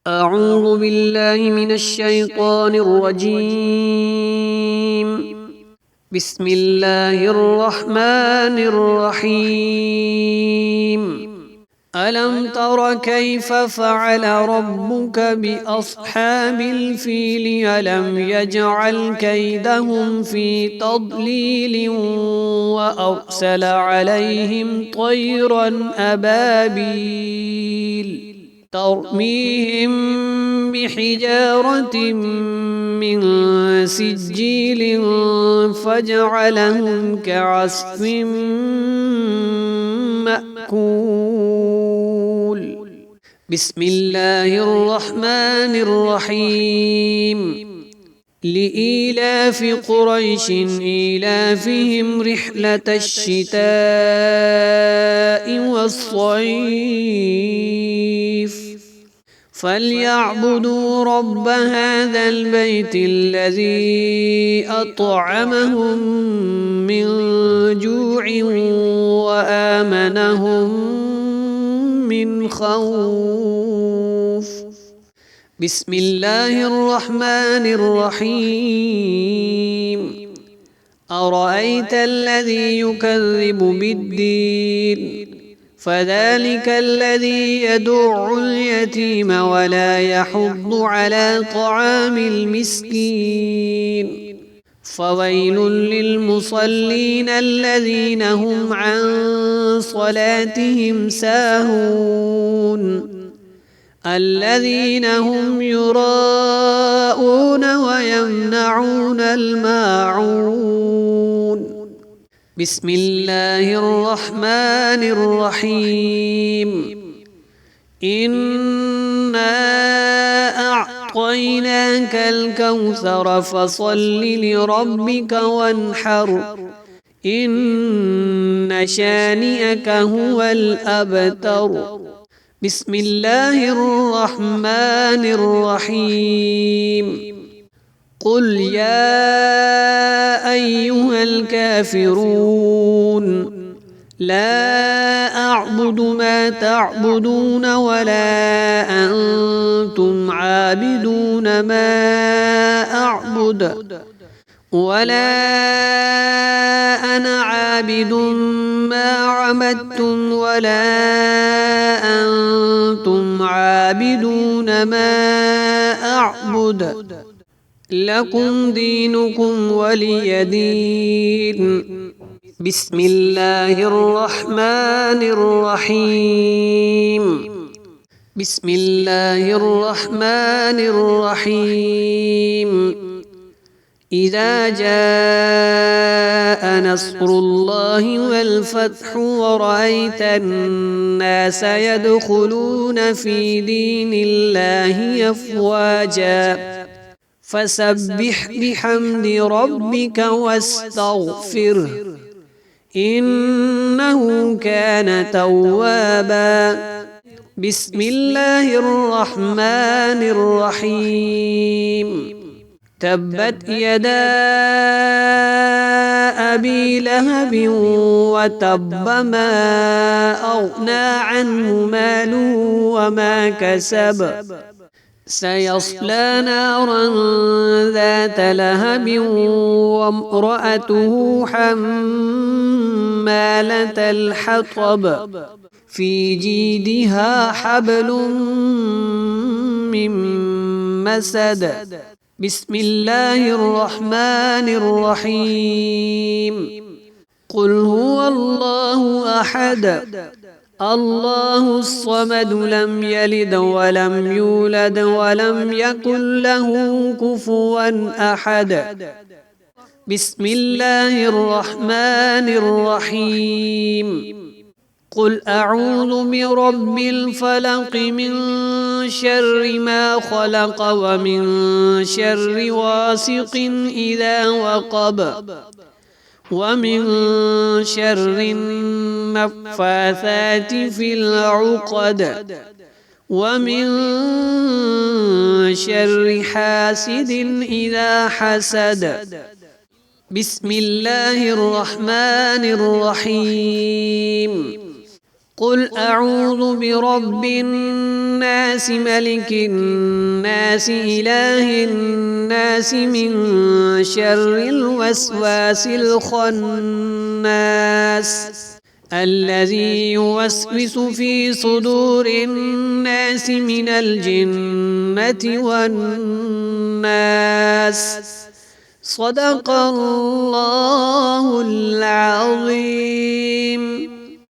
أعوذ بالله من الشيطان الرجيم. بسم الله الرحمن الرحيم. ألم تر كيف فعل ربك بأصحاب الفيل؟ ألم يجعل كيدهم في تضليل وأرسل عليهم طيرا أبابيل ترميهم بحجارة من سجيل فجعلهم كعصف مأكول. بسم الله الرحمن الرحيم. لإيلاف قريش إيلافهم رحلة الشتاء والصيف فليعبدوا رب هذا البيت الذي أطعمهم من جوع وآمنهم من خوف. بسم الله الرحمن الرحيم. أرأيت الذي يكذب بالدين؟ فذلك الذي يدع اليتيم ولا يحض على طعام المسكين. فويل للمصلين الذين هم عن صلاتهم ساهون الذين هم يراءون ويمنعون الماعون. بسم الله الرحمن الرحيم. إنا أعطيناك الكوثر فصل لربك وانحر إن شانئك هو الأبتر. بسم الله الرحمن الرحيم. قل يا أيها الكافرون لا أعبد ما تعبدون ولا أنتم عابدون ما أعبد ولا أنا عابد ما عبدتم ولا أنتم عابدون ما أعبد لكم دينكم ولي دين. بسم الله الرحمن الرحيم. بسم الله الرحمن الرحيم. إذا جاء نصر الله والفتح ورأيت الناس يدخلون في دين الله أفواجا فسبح بحمد ربك واستغفره إنه كان توابا. بسم الله الرحمن الرحيم. تبت يدا أبي لهب وتب ما أغنى عنه ماله وما كسب سيصلى نارا ذات لهب وامرأته حمالة الحطب في جيدها حبل من مسد. بسم الله الرحمن الرحيم. قل هو الله أحد الله الصمد لم يلد ولم يولد ولم يكن له كفوا أحد. بسم الله الرحمن الرحيم. قل أعوذ برب الفلق من شر ما خلق ومن شر غاسق إذا وقب ومن شر النفاثات في العقد ومن شر حاسد إذا حسد. بسم الله الرحمن الرحيم. قل أعوذ برب الناس ملك الناس إله الناس من شر الوسواس الخناس الذي يوسوس في صدور الناس من الجنة والناس. صدق الله العظيم.